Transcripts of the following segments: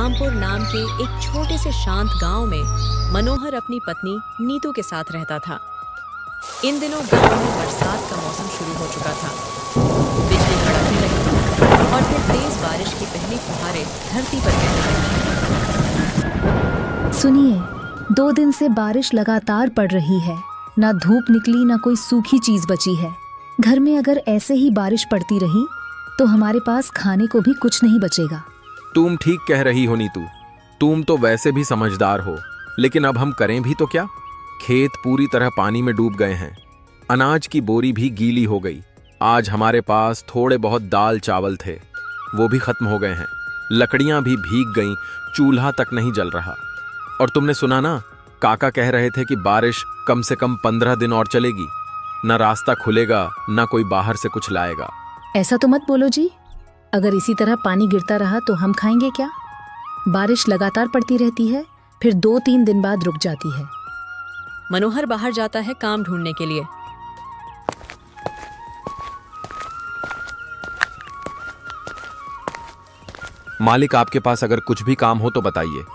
रामपुर नाम के एक छोटे से शांत गांव में मनोहर अपनी पत्नी नीतू के साथ रहता था। इन दिनों गांव में बरसात का मौसम शुरू हो चुका था। बिजली कड़कने लगी और फिर तेज बारिश की पहली फुहारें धरती पर गिरने लगी। सुनिए, 2 दिन से बारिश लगातार पड़ रही है। ना धूप निकली, ना कोई सूखी चीज बची है। घर में अगर ऐसे ही बारिश पड़ती रही तो हमारे पास खाने को भी कुछ नहीं बचेगा। तुम ठीक कह रही हो नीतू, तुम तो वैसे भी समझदार हो, लेकिन अब हम करें भी तो क्या। खेत पूरी तरह पानी में डूब गए हैं, अनाज की बोरी भी गीली हो गई। आज हमारे पास थोड़े बहुत दाल चावल थे, वो भी खत्म हो गए हैं। लकड़ियां भी भीग गईं, चूल्हा तक नहीं जल रहा। और तुमने सुना ना, काका कह रहे थे कि बारिश कम से कम 15 दिन और चलेगी। न रास्ता खुलेगा, न कोई बाहर से कुछ लाएगा। ऐसा तो मत बोलो जी। अगर इसी तरह पानी गिरता रहा तो हम खाएंगे क्या? बारिश लगातार पड़ती रहती है, फिर 2-3 दिन बाद रुक जाती है। मनोहर बाहर जाता है काम ढूंढने के लिए। मालिक, आपके पास अगर कुछ भी काम हो तो बताइए,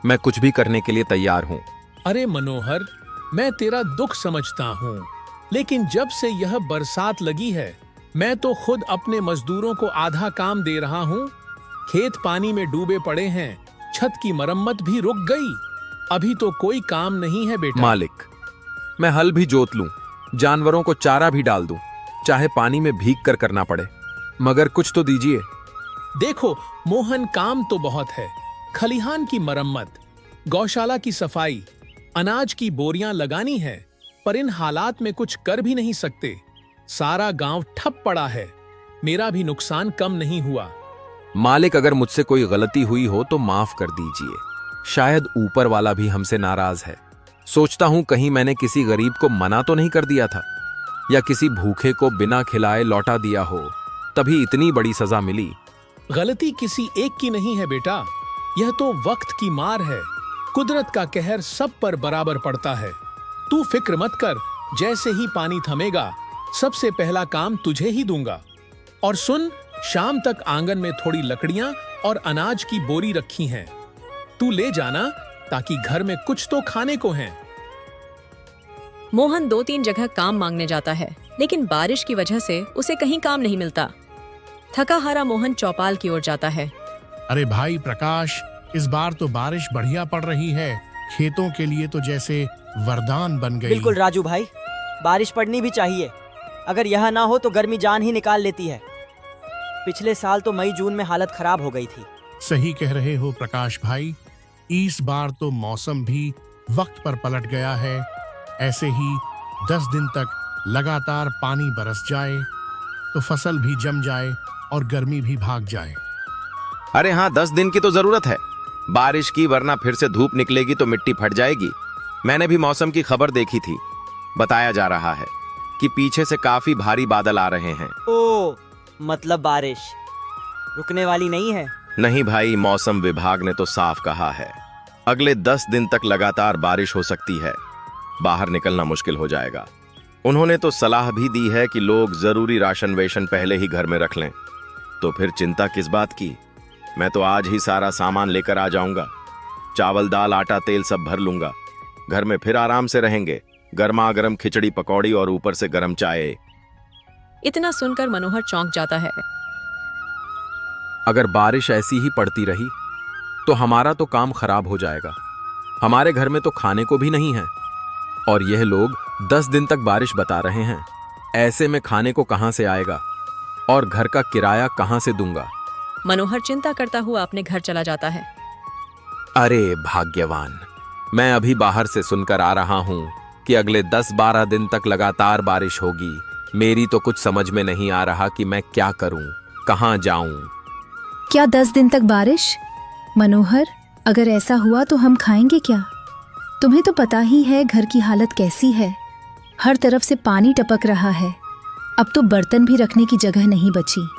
मैं कुछ भी करने के लिए तैयार हूं। अरे मनोहर, मैं तेरा दुख समझता हूँ, लेकिन जब से यह बरसात लगी है मैं तो खुद अपने मजदूरों को आधा काम दे रहा हूँ। खेत पानी में डूबे पड़े हैं, छत की मरम्मत भी रुक गई। अभी तो कोई काम नहीं है बेटा। मालिक, मैं हल भी जोत लूं, जानवरों को चारा भी डाल दूं, चाहे पानी में भीग कर करना पड़े, मगर कुछ तो दीजिए। देखो मोहन, काम तो बहुत है। खलिहान की मरम्मत, गौशाला की सफाई, अनाज की बोरियां लगानी है, पर इन हालात में कुछ कर भी नहीं सकते। सारा गांव ठप पड़ा है, मेरा भी नुकसान कम नहीं हुआ। मालिक, अगर मुझसे कोई गलती हुई हो तो माफ कर दीजिए। शायद ऊपर वाला भी हमसे नाराज है। सोचता हूं कहीं मैंने किसी गरीब को मना तो नहीं कर दिया था, या किसी भूखे को बिना खिलाए लौटा दिया हो, तभी इतनी बड़ी सजा मिली। गलती किसी एक की नहीं है बेटा, यह तो वक्त की मार है। कुदरत का कहर सब पर बराबर पड़ता है। तू फिक्र मत कर, जैसे ही पानी थमेगा सबसे पहला काम तुझे ही दूंगा। और सुन, शाम तक आंगन में थोड़ी लकड़ियां और अनाज की बोरी रखी हैं, तू ले जाना, ताकि घर में कुछ तो खाने को है। मोहन 2-3 जगह काम मांगने जाता है, लेकिन बारिश की वजह से उसे कहीं काम नहीं मिलता। थका हारा मोहन चौपाल की ओर जाता है। अरे भाई प्रकाश, इस बार तो बारिश बढ़िया पड़ रही है। खेतों के लिए तो जैसे वरदान बन गई। बिल्कुल राजू भाई, बारिश पड़नी भी चाहिए। अगर यह ना हो तो गर्मी जान ही निकाल लेती है। पिछले साल तो मई जून में हालत खराब हो गई थी। सही कह रहे हो प्रकाश भाई, इस बार तो मौसम भी वक्त पर पलट गया है। ऐसे ही 10 दिन तक लगातार पानी बरस जाए तो फसल भी जम जाए और गर्मी भी भाग जाए। अरे हाँ, 10 दिन की तो जरूरत है बारिश की, वरना फिर से धूप निकलेगी तो मिट्टी फट जाएगी। मैंने भी मौसम की खबर देखी थी, बताया जा रहा है कि पीछे से काफी भारी बादल आ रहे हैं। ओ, मतलब बारिश रुकने वाली नहीं है? नहीं भाई, मौसम विभाग ने तो साफ कहा है, अगले 10 दिन तक लगातार बारिश हो सकती है। बाहर निकलना मुश्किल हो जाएगा। उन्होंने तो सलाह भी दी है कि लोग जरूरी राशन वेशन पहले ही घर में रख लें। तो फिर चिंता किस बात की। मैं तो आज ही सारा सामान लेकर आ जाऊंगा। चावल, दाल, आटा, तेल सब भर लूंगा। घर में फिर आराम से रहेंगे। गर्मा गर्म खिचड़ी, पकौड़ी और ऊपर से गर्म चाय। इतना सुनकर मनोहर चौंक जाता है। अगर बारिश ऐसी ही पड़ती रही तो हमारा तो काम खराब हो जाएगा। हमारे घर में तो खाने को भी नहीं है, और यह लोग 10 दिन तक बारिश बता रहे हैं। ऐसे में खाने को कहां से आएगा, और घर का किराया कहां से दूंगा। मनोहर चिंता करता हुआ अपने घर चला जाता है। अरे भाग्यवान, मैं अभी बाहर से सुनकर आ रहा हूं कि अगले 10-12 दिन तक लगातार बारिश होगी। मेरी तो कुछ समझ में नहीं आ रहा कि मैं क्या करूं, कहां जाऊं। क्या 10 दिन तक बारिश? मनोहर, अगर ऐसा हुआ तो हम खाएंगे क्या? तुम्हें तो पता ही है घर की हालत कैसी है। हर तरफ से पानी टपक रहा है। अब तो बर्तन भी रखने की जगह नहीं बची।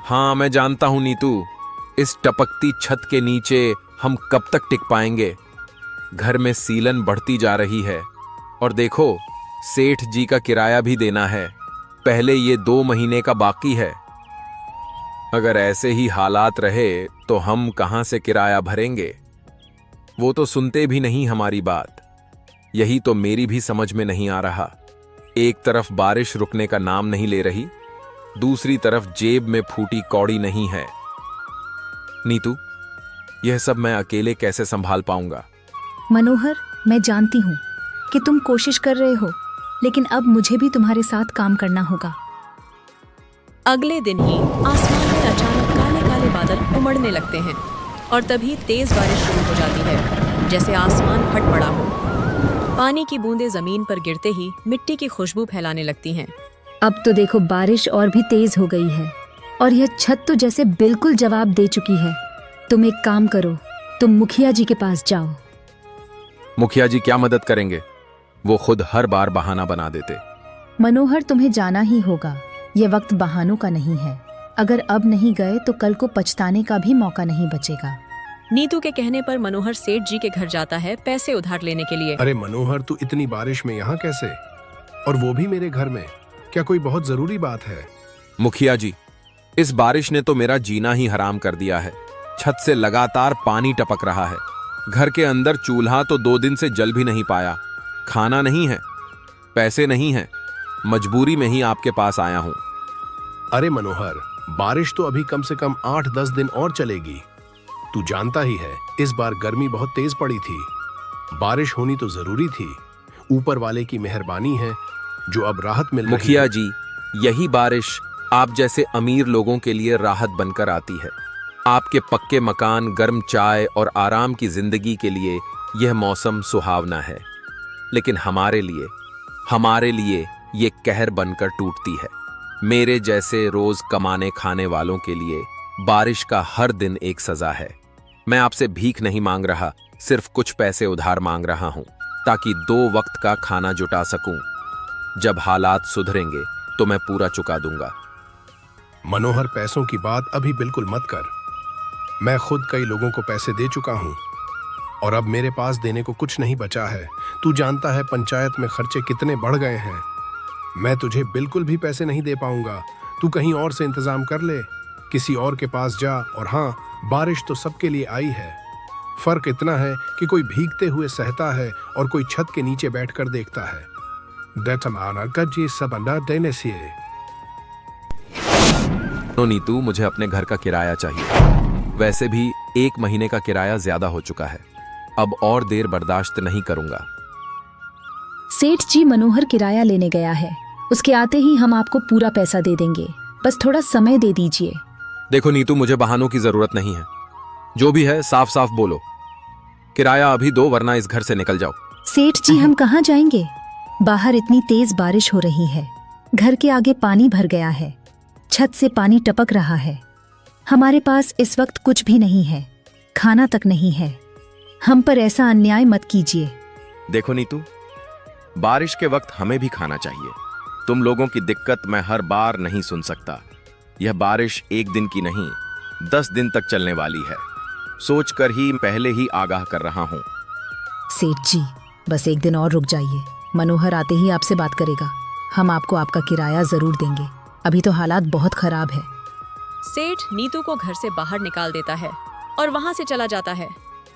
हाँ, मैं जानता हूं नीतू, इस टपकती छत के नीचे हम कब तक टिक पाएंगे। घर में सीलन बढ़ती जा रही है, और देखो, सेठ जी का किराया भी देना है। पहले ये 2 महीने का बाकी है। अगर ऐसे ही हालात रहे तो हम कहां से किराया भरेंगे? वो तो सुनते भी नहीं हमारी बात। यही तो मेरी भी समझ में नहीं आ रहा। एक तरफ बारिश रुकने का नाम नहीं ले रही, दूसरी तरफ जेब में फूटी कौड़ी नहीं है। नीतू, यह सब मैं अकेले कैसे संभाल पाऊंगा? मनोहर, मैं जानती हूँ कि तुम कोशिश कर रहे हो, लेकिन अब मुझे भी तुम्हारे साथ काम करना होगा। अगले दिन ही आसमान में अचानक काले काले बादल उमड़ने लगते हैं और तभी तेज बारिश शुरू हो जाती है, जैसे आसमान फट पड़ा हो। पानी की बूंदें जमीन पर गिरते ही मिट्टी की खुशबू फैलाने लगती हैं। अब तो देखो, बारिश और भी तेज हो गई है और यह छत तो जैसे बिल्कुल जवाब दे चुकी है। तुम एक काम करो, तुम मुखिया जी के पास जाओ। मुखिया जी क्या मदद करेंगे? वो खुद हर बार बहाना बना देते। मनोहर, तुम्हें जाना ही होगा। यह वक्त बहानों का नहीं है। अगर अब नहीं गए तो कल को पछताने का भी मौका नहीं बचेगा। नीतू के कहने पर मनोहर सेठ जी के घर जाता है पैसे उधार लेने के लिए। अरे मनोहर, तू इतनी बारिश में यहाँ कैसे, और वो भी मेरे घर में? क्या कोई बहुत जरूरी बात है? मुखिया जी, इस बारिश ने तो मेरा जीना ही हराम कर दिया है। छत से लगातार पानी टपक रहा है। घर के अंदर चूल्हा तो 2 दिन से जल भी नहीं पाया। खाना नहीं है, पैसे नहीं है। मजबूरी में ही आपके पास आया हूं। अरे मनोहर, बारिश तो अभी कम से कम 8-10 दिन और चलेगी। तू जानता ही है, इस बार गर्मी बहुत तेज पड़ी थी। बारिश होनी तो जरूरी थी। ऊपर वाले की मेहरबानी है जो अब राहत मिल रही है। मुखिया जी, यही बारिश आप जैसे अमीर लोगों के लिए राहत बनकर आती है। आपके पक्के मकान, गर्म चाय और आराम की जिंदगी के लिए यह मौसम सुहावना है, लेकिन हमारे लिए ये कहर बनकर टूटती है। मेरे जैसे रोज कमाने खाने वालों के लिए बारिश का हर दिन एक सजा है। मैं आपसे भीख नहीं मांग रहा, सिर्फ कुछ पैसे उधार मांग रहा हूं, ताकि 2 वक्त का खाना जुटा सकूं। जब हालात सुधरेंगे तो मैं पूरा चुका दूंगा। मनोहर, पैसों की बात अभी बिल्कुल मत कर। मैं खुद कई लोगों को पैसे दे चुका हूं और अब मेरे पास देने को कुछ नहीं बचा है। तू जानता है पंचायत में खर्चे कितने बढ़ गए हैं। मैं तुझे बिल्कुल भी पैसे नहीं दे पाऊंगा। तू कहीं और से इंतजाम कर ले, किसी और के पास जा। और हाँ, बारिश तो सबके लिए आई है। फर्क इतना है कि कोई भीगते हुए सहता है और कोई छत के नीचे बैठकर देखता है। नीतू, मुझे अपने घर का किराया चाहिए। वैसे भी 1 महीने का किराया ज्यादा हो चुका है। अब और देर बर्दाश्त नहीं करूंगा। सेठ जी मनोहर किराया लेने गया है। उसके आते ही हम आपको पूरा पैसा दे देंगे। बस थोड़ा समय दे दीजिए। देखो नीतू, मुझे बहानों की जरूरत नहीं है। जो भी है साफ साफ बोलो। किराया अभी दो, वरना इस घर से निकल जाओ। सेठ जी, हम कहाँ जाएंगे? बाहर इतनी तेज बारिश हो रही है। घर के आगे पानी भर गया है। छत से पानी टपक रहा है। हमारे पास इस वक्त कुछ भी नहीं है। खाना तक नहीं है। हम पर ऐसा अन्याय मत कीजिए। देखो नीतू, बारिश के वक्त हमें भी खाना चाहिए। तुम लोगों की दिक्कत मैं हर बार नहीं सुन सकता। यह बारिश 1 दिन की नहीं, 10 दिन तक चलने वाली है। सोचकर ही पहले ही आगाह कर रहा हूं। सेठ जी, बस 1 दिन और रुक जाइए। मनोहर आते ही आपसे बात करेगा। हम आपको आपका किराया जरूर देंगे। अभी तो हालात बहुत खराब है। सेठ नीतू को घर से बाहर निकाल देता है और वहां से चला जाता है।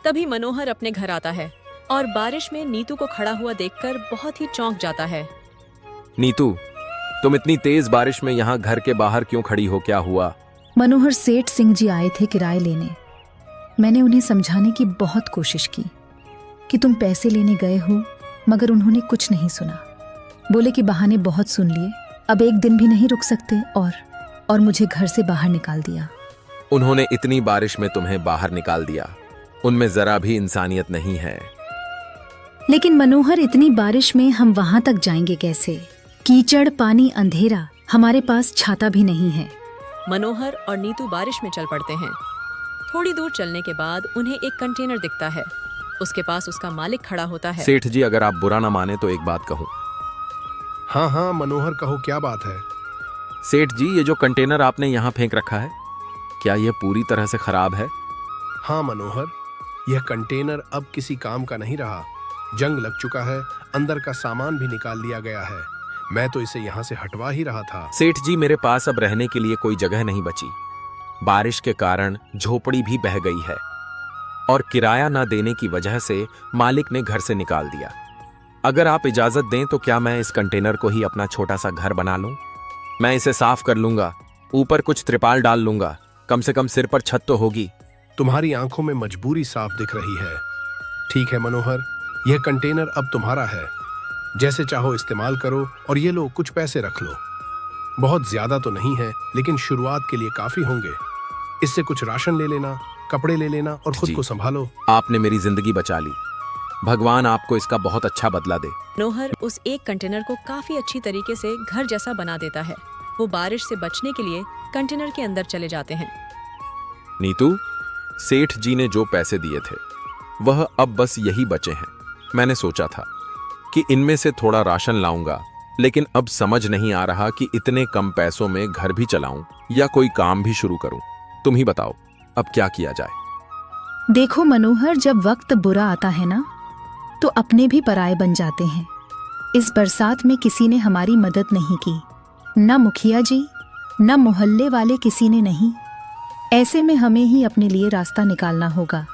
तभी मनोहर अपने घर आता है और बारिश में नीतू को खड़ा हुआ देखकर बहुत ही चौंक जाता है। नीतू, तुम इतनी तेज बारिश में यहाँ घर के बाहर क्यों खड़ी हो? क्या हुआ? मनोहर, सेठ सिंह जी आए थे किराए लेने। मैंने उन्हें समझाने की बहुत कोशिश की कि तुम पैसे लेने गए हो, मगर उन्होंने कुछ नहीं सुना। बोले कि बहाने बहुत सुन लिए, अब 1 दिन भी नहीं रुक सकते और मुझे घर से बाहर निकाल दिया। उन्होंने इतनी बारिश में तुम्हें बाहर निकाल दिया? उनमें जरा भी इंसानियत नहीं है। लेकिन मनोहर, इतनी बारिश में हम वहां तक जाएंगे कैसे? कीचड़, पानी, अंधेरा, हमारे पास छाता भी नहीं है। मनोहर और नीतू बारिश में चल पड़ते हैं। थोड़ी दूर चलने के बाद उन्हें एक कंटेनर दिखता है। उसके पास उसका मालिक खड़ा होता है। सेठ जी, अगर आप बुरा ना माने तो एक बात कहूं। हाँ हाँ मनोहर, कहो क्या बात है? सेठ जी, ये जो कंटेनर आपने यहाँ फेंक रखा है, क्या यह पूरी तरह से खराब है? हाँ मनोहर, यह कंटेनर अब किसी काम का नहीं रहा। जंग लग चुका है, अंदर का सामान भी निकाल लिया गया है। मैं तो इसे यहाँ से हटवा ही रहा था। सेठ जी, मेरे पास अब रहने के लिए कोई जगह नहीं बची। बारिश के कारण झोपड़ी भी बह गई है और किराया ना देने की वजह से मालिक ने घर से निकाल दिया। अगर आप इजाजत दें तो क्या मैं इस कंटेनर को ही अपना छोटा सा घर बना लूं? मैं इसे साफ कर लूंगा, ऊपर कुछ त्रिपाल डाल लूंगा, कम से कम सिर पर छत तो होगी। तुम्हारी आंखों में मजबूरी साफ दिख रही है। ठीक है मनोहर, यह कंटेनर अब तुम्हारा है। जैसे चाहो इस्तेमाल करो और ये लो कुछ पैसे रख लो। बहुत ज्यादा तो नहीं है, लेकिन शुरुआत के लिए काफी होंगे। इससे कुछ राशन ले लेना, कपड़े ले लेना और खुद जी। को संभालो। आपने मेरी जिंदगी बचा ली। भगवान आपको इसका बहुत अच्छा बदला दे। मनोहर उस एक कंटेनर को काफी अच्छी तरीके से घर जैसा बना देता है। वो बारिश से बचने के लिए कंटेनर के अंदर चले जाते हैं। नीतू, सेठ जी ने जो पैसे दिए थे वह अब बस यही बचे हैं। मैंने सोचा था कि इनमें से थोड़ा राशन लाऊंगा, लेकिन अब समझ नहीं आ रहा कि इतने कम पैसों में घर भी चलाऊं या कोई काम भी शुरू करूं। तुम ही बताओ अब क्या किया जाए। देखो मनोहर, जब वक्त बुरा आता है ना, तो अपने भी पराये बन जाते हैं। इस बरसात में किसी ने हमारी मदद नहीं की, न मुखिया जी, न मोहल्ले वाले, किसी ने नहीं। ऐसे में हमें ही अपने लिए रास्ता निकालना होगा।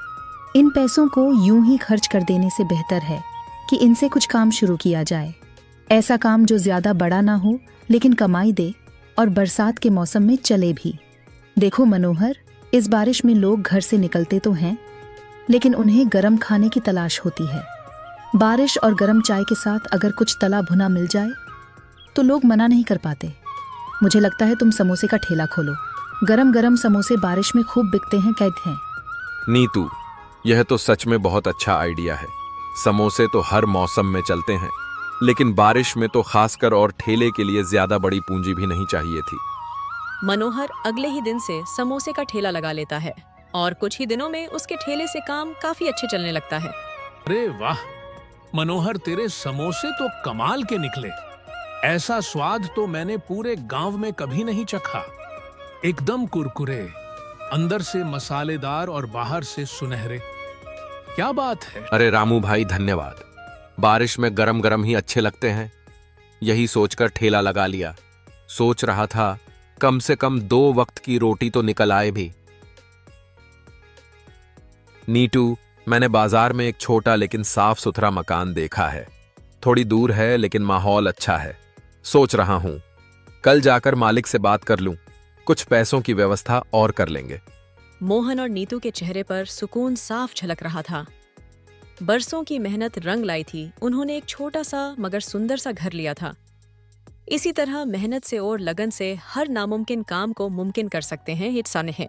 इन पैसों को यूं ही खर्च कर देने से बेहतर है कि इनसे कुछ काम शुरू किया जाए। ऐसा काम जो ज्यादा बड़ा ना हो, लेकिन कमाई दे और बरसात के मौसम में चले भी। देखो मनोहर, इस बारिश में लोग घर से निकलते तो हैं, लेकिन उन्हें गरम खाने की तलाश होती है। बारिश और गरम चाय के साथ अगर कुछ तला भुना मिल जाए तो लोग मना नहीं कर पाते। मुझे लगता है तुम समोसे का ठेला खोलो। गरम गरम समोसे बारिश में खूब बिकते हैं, कहते हैं। नीतू, यह तो सच में बहुत अच्छा आइडिया है। समोसे तो हर मौसम में चलते हैं, लेकिन बारिश में तो खासकर, और ठेले के लिए ज्यादा बड़ी पूंजी भी नहीं चाहिए थी। मनोहर अगले ही दिन से समोसे का ठेला लगा लेता है और कुछ ही दिनों में उसके ठेले से काम काफी अच्छे चलने लगता है। अरे वाह मनोहर, तेरे समोसे तो कमाल के निकले। ऐसा स्वाद तो मैंने पूरे गांव में कभी नहीं चखा। एकदम कुरकुरे, अंदर से मसालेदार और बाहर से सुनहरे। क्या बात है। अरे रामू भाई, धन्यवाद। बारिश में गरम गरम ही अच्छे लगते हैं। यही सोचकर ठेला लगा लिया। सोच रहा था कम से कम 2 वक्त की रोटी तो निकल आए भी। नीटू, मैंने बाजार में एक छोटा लेकिन साफ सुथरा मकान देखा है। थोड़ी दूर है लेकिन माहौल अच्छा है। सोच रहा हूं कल जाकर मालिक से बात कर लूं, कुछ पैसों की व्यवस्था और कर लेंगे। मोहन और नीतू के चेहरे पर सुकून साफ झलक रहा था। बरसों की मेहनत रंग लाई थी। उन्होंने एक छोटा सा मगर सुंदर सा घर लिया था। इसी तरह मेहनत से और लगन से हर नामुमकिन काम को मुमकिन कर सकते हैं, ये सनह है।